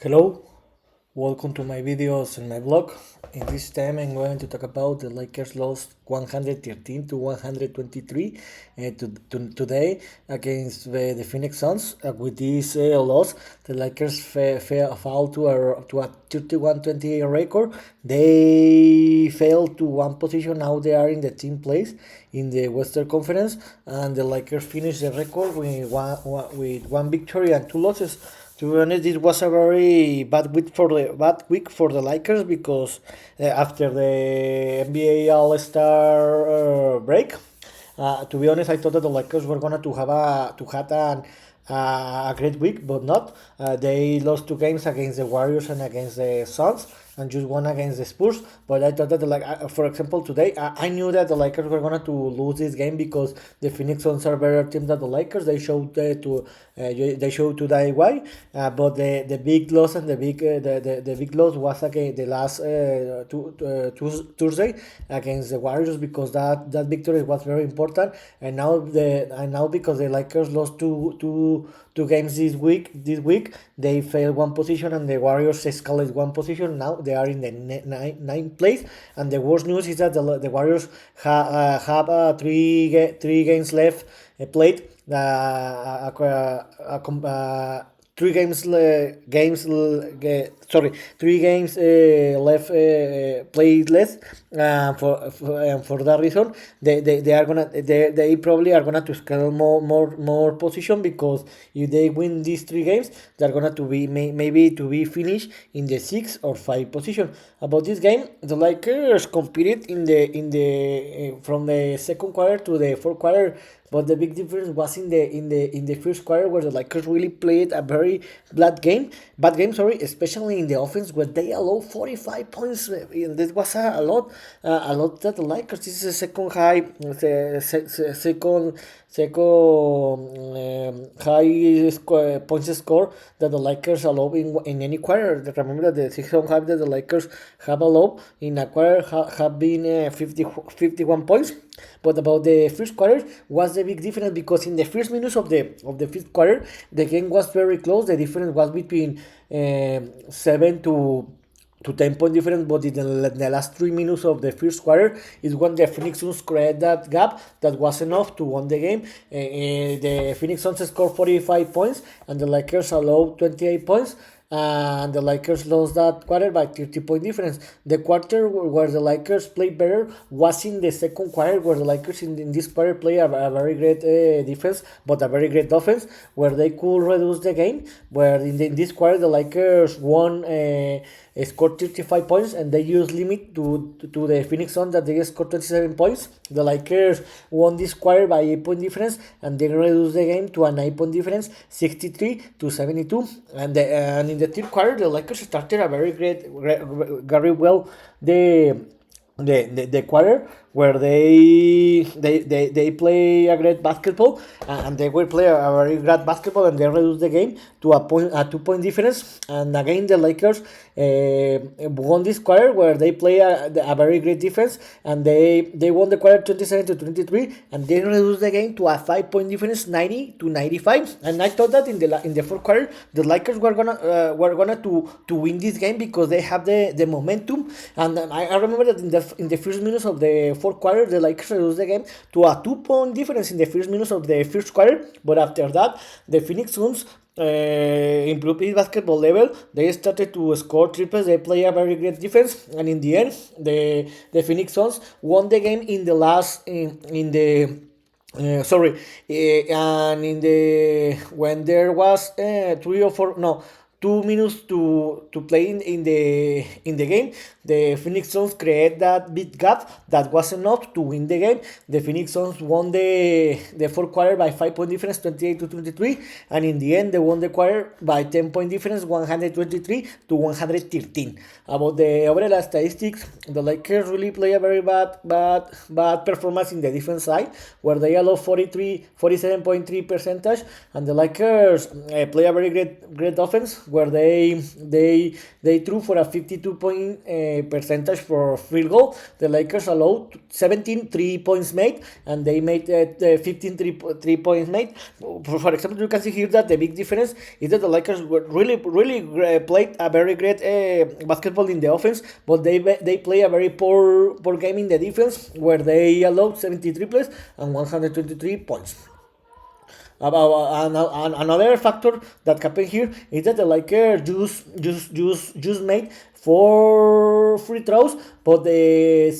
Hello, welcome to my videos and my blog. In this time, I'm going to talk about the Lakers lost 113 to 123 today against the Phoenix Suns. With this loss, the Lakers fell to a 31-28 record. They fell to one position. Now they are in the team place in the Western Conference, and the Lakers finished the record with one victory and two losses. To be honest, it was a very bad week for the Lakers because after the NBA All Star break, to be honest, I thought that the Lakers were gonna to have a great week, but not. They lost two games against the Warriors and against the Suns, and just one against the Spurs. But I thought that, for example, today I knew that the Lakers were gonna to lose this game because the Phoenix Suns are better team than the Lakers. They showed today why. But the big loss and the big loss was against the last Tuesday against the Warriors because that victory was very important. And now because the Lakers lost two games this week they failed one position and the Warriors escalated one position. Now they are in the ninth place, and the worst news is that the Warriors have three games left played. Three games three games left played less. For that reason, they are gonna they probably are gonna to scale more position, because if they win these three games, they're gonna to be maybe to be finished in the sixth or fifth position. About this game, the Lakers competed from the second quarter to the fourth quarter, but the big difference was in the first quarter, where the Lakers really played a very bad game, sorry, especially in the offense, where they allowed 45 points. And this was a lot that the Lakers. This is the second high, high points score that the Lakers allow in any quarter. Remember that the second half that the Lakers have allowed in a quarter have been 51 points. But about the first quarter was the big difference, because in the first minutes of the fifth quarter, the game was very close. The difference was between 7 to 10 point difference, but in the last 3 minutes of the first quarter is when the Phoenix Suns created that gap that was enough to win the game. The Phoenix Suns scored 45 points and the Lakers allowed 28 points, and the Lakers lost that quarter by 30-point difference. The quarter where the Lakers played better was in the second quarter, where the Lakers in this quarter play a very great defense, but a very great offense, where they could reduce the game. Where in this quarter the Lakers won. Scored 35 points, and they used limit to the Phoenix Suns that they scored 27 points. The Lakers won this quarter by 8-point difference, and they reduced the game to a 9-point difference, 63-72. And in the third quarter, the Lakers started a very well the quarter, where they play a great basketball, and they will play a very great basketball, and they reduce the game to a 2-point difference. And again, the Lakers won this quarter, where they play a very great defense, and they won the quarter 27-23, and they reduce the game to a 5-point difference, 90-95. And I thought that in the fourth quarter the Lakers were gonna to win this game, because they have the momentum. And I remember that in the first minutes of the fourth quarter, the Lakers reduced the game to a 2-point difference in the first minutes of the first quarter. But after that, the Phoenix Suns improved his basketball level. They started to score triples. They play a very great defense, and in the end, the Phoenix Suns won the game in the last in the. And when there was 2 minutes to play in the game, the Phoenix Suns created that big gap that was enough to win the game. The Phoenix Suns won the fourth quarter by 5-point difference, 28-23, and in the end they won the quarter by 10-point difference, 123-113. About the overall statistics, the Lakers really play a very bad performance in the defense side, where they allow 47.3 percentage, and the Lakers play a very great offense, where they threw for a 52 point percentage for field goal. The Lakers allowed 17 3 points made, and they made 15 3 points made. For example, you can see here that the big difference is that the Lakers were really played a very great basketball in the offense, but they play a very poor game in the defense, where they allowed 73 plays and 123 points. Another factor that happened here is that the Lakers just made 4 free throws, but the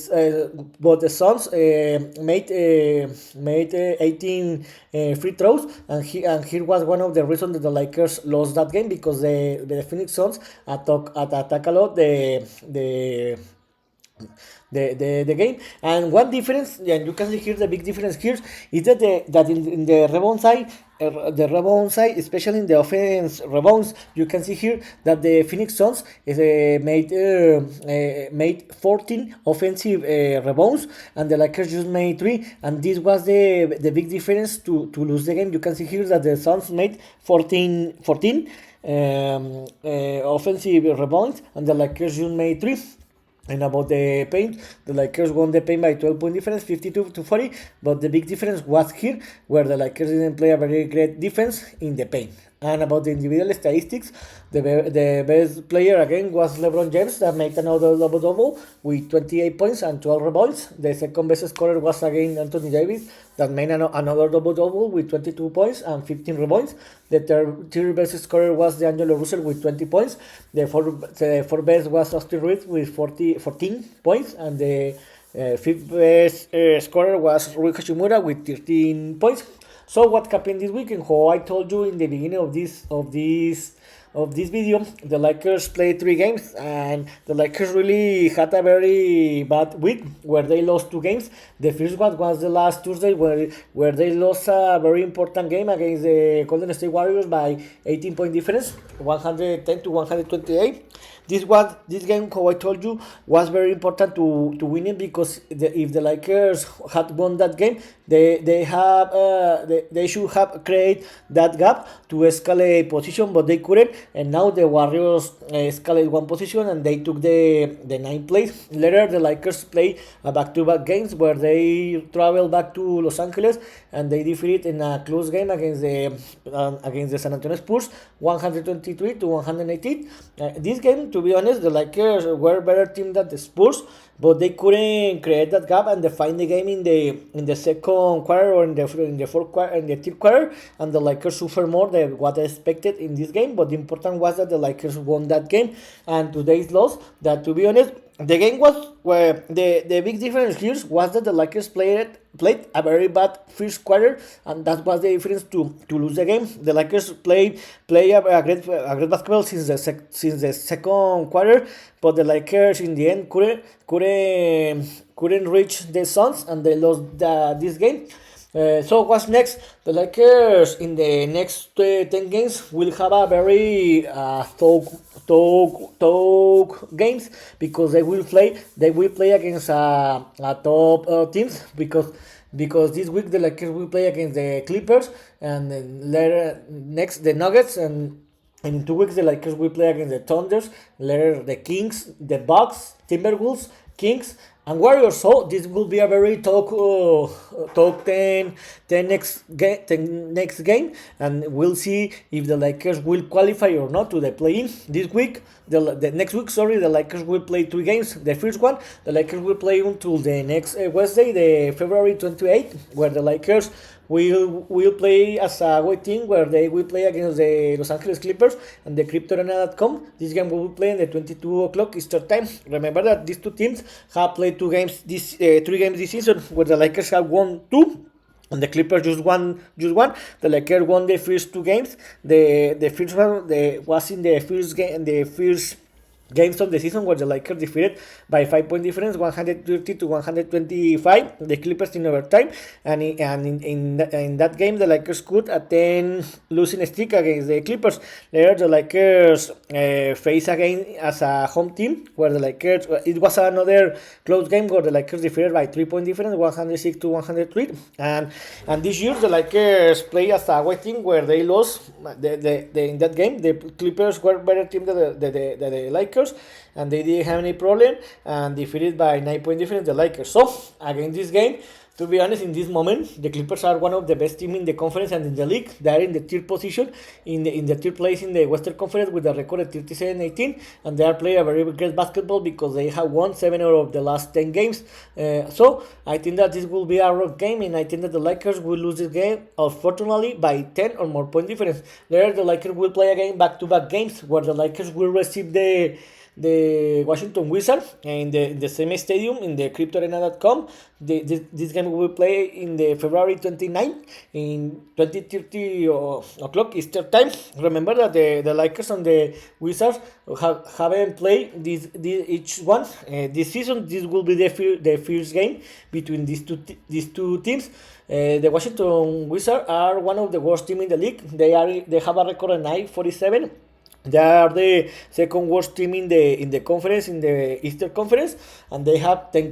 Suns made 18 free throws, and here was one of the reasons that the Lakers lost that game, because the Phoenix Suns attack a lot the game. And one difference, and you can see here the big difference here, is that in the rebound side, especially in the offense rebounds, you can see here that the Phoenix Suns made 14 offensive rebounds, and the Lakers just made 3, and this was the big difference to lose the game. You can see here that the Suns made 14 offensive rebounds, and the Lakers just made 3. And about the paint, the Lakers won the paint by 12-point difference, 52-40. But the big difference was here, where the Lakers didn't play a very great defense in the paint. And about the individual statistics, the best player again was LeBron James, that made another double-double with 28 points and 12 rebounds. The second best scorer was again Anthony Davis, that made another double-double with 22 points and 15 rebounds. The third best scorer was D'Angelo Russell with 20 points. The fourth best was Austin Reeves with 14 points, and the fifth best scorer was Rui Hachimura with 13 points. So what happened this weekend? How I told you in the beginning of this video, the Lakers played 3 games, and the Lakers really had a very bad week, where they lost 2 games. The first one was the last Tuesday, where they lost a very important game against the Golden State Warriors by 18-point difference, 110-128. This game, how I told you, was very important to win it, because if the Lakers had won that game, they should have created that gap to escalate position, but they couldn't. And now the Warriors escalate one position, and they took the 9th place. Later, the Lakers play a back-to-back games, where they travel back to Los Angeles, and they defeated in a close game against the San Antonio Spurs, 123-118. This game, to be honest, the Lakers were a better team than the Spurs, but they couldn't create that gap and define the game in the second quarter, or in the fourth quarter, in the third quarter, and the Lakers suffered more than what I expected in this game. But the important was that the Lakers won that game, and today's loss, that, to be honest, the game was where the big difference here was that the Lakers played a very bad first quarter, and that was the difference to lose the game. The Lakers play a great basketball since the second quarter, but the Lakers in the end couldn't reach the Suns, and they lost this game. So what's next? The Lakers in the next 10 games will have a very tough games, because they will play against top teams, because this week the Lakers will play against the Clippers, and then later next the Nuggets, and in 2 weeks the Lakers will play against the Thunders, later the Kings, the Bucks, Timberwolves, Kings, and Warriors. So this will be a very top 10 next game, and we'll see if the Lakers will qualify or not to the play-in this week. The next week, the Lakers will play 3 games. The first one, the Lakers will play until the next Wednesday, the February 28th, where the Lakers will play as a away team, where they will play against the Los Angeles Clippers and the Cryptorena.com. This game will play in the 22 o'clock Eastern time. Remember that these 2 teams have played 3 games this season, where the Lakers have won 2. And the Clippers just won. The Lakers won the first 2 games. The first one was in the first game, games of the season where the Lakers defeated by 5 point difference, 130 to 125, the Clippers in overtime, and in that game the Lakers could attain losing streak against the Clippers. Later the Lakers face again as a home team where the Lakers it was another close game where the Lakers defeated by 3 point difference, 106 to 103, and this year the Lakers play as a away team where they lost in that game. The Clippers were better team than the Lakers, and they didn't have any problem and defeated by 9 point difference the Lakers. So against this game, to be honest, in this moment, the Clippers are one of the best teams in the conference and in the league. They are in the third position, in the third place in the Western Conference with a record of 37-18, and they are playing a very great basketball because they have won 7 out of the last 10 games. So I think that this will be a rough game, and I think that the Lakers will lose this game, unfortunately, by 10 or more point difference. Later, the Lakers will play again back-to-back games where the Lakers will receive the Washington Wizards in the same stadium in the CryptoArena.com. This game will play in the February 29th in 20:30 o'clock Eastern time. Remember that the Lakers and the Wizards haven't played each one this season. This will be the first game between these two teams. The Washington Wizards are one of the worst teams in the league. They have a record of 9-47. They are the second worst team in the conference, in the Eastern Conference, and they have 10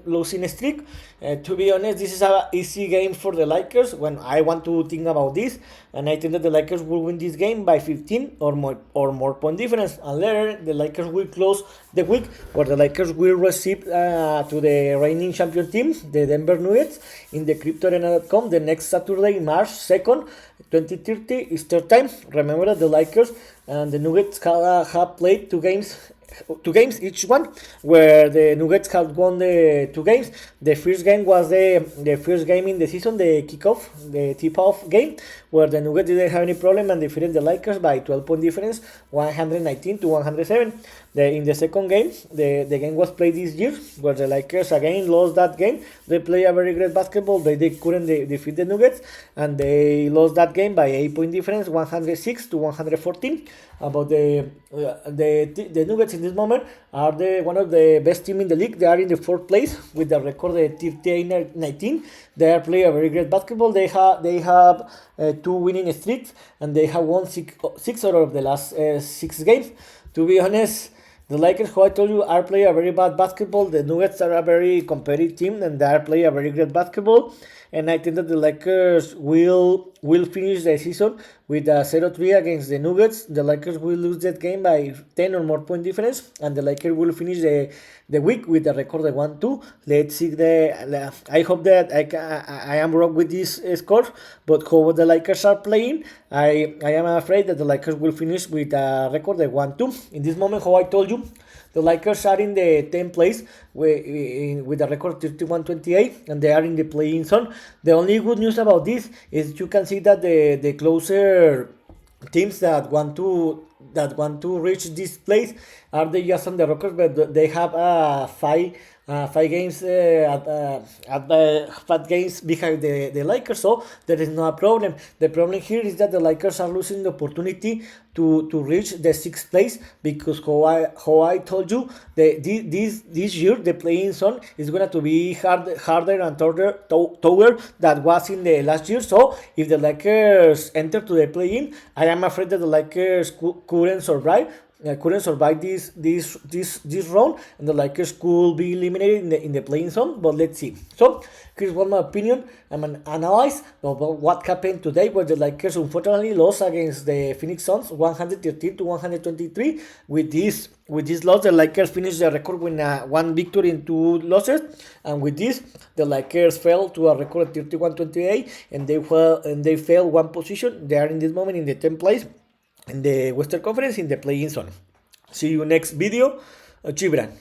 losing streak. To be honest, this is an easy game for the Lakers when I want to think about this, and I think that the Lakers will win this game by 15 or more point difference. And later, the Lakers will close the week where the Lakers will receive to the reigning champion team, the Denver Nuggets, in the CryptoArena.com the next Saturday, March 2nd, 20:30 Eastern time. Remember that the Lakers and the Nuggets have played two games each one, where the Nuggets have won the 2 games. The first game was the first game in the season, the tip-off game, where the Nuggets didn't have any problem and defeated the Lakers by 12-point difference, 119 to 107. In the second game, the game was played this year, where the Lakers again lost that game. They play a very great basketball. They couldn't defeat the Nuggets, and they lost that game by 8-point difference, 106 to 114. About the Nuggets in this moment are one of the best team in the league. They are in the fourth place with the record of 38-19. They are playing a very great basketball. They have 2 winning streaks, and they have won six out of the last 6 games. To be honest, the Lakers, who I told you, are playing a very bad basketball. The Nuggets are a very competitive team, and they are playing a very great basketball. And I think that the Lakers will finish the season with a 0-3 against the Nuggets. The Lakers will lose that game by 10 or more point difference, and the Lakers will finish the week with a record of 1-2. Let's see I hope that I am wrong with this score, but how the Lakers are playing, I am afraid that the Lakers will finish with a record of 1-2. In this moment, how I told you, the Lakers are in the 10th place with a record 31-28, and they are in the play-in zone. The only good news about this is you can see that the closer teams that want to reach this place are the Jazz and the Rockets, but they have 5 games at 5 games behind the Lakers, so there is no problem. The problem here is that the Lakers are losing the opportunity to reach the 6th place, because how I told you, this year the playing zone is going to be harder and tougher than was in the last year. So if the Lakers enter to the play-in, I am afraid that the Lakers couldn't survive this round, and the Lakers could be eliminated in the playing zone. But let's see. So here's one my opinion. I'm an analyze of what happened today, where the Lakers unfortunately lost against the Phoenix Suns 113 to 123. With this loss, the Lakers finished the record with 1 victory and 2 losses, and with this, the Lakers fell to a record of 31-28, and they fell 1 position. They are in this moment in the 10th place in the Western Conference in the play-in zone. See you next video. Gibran.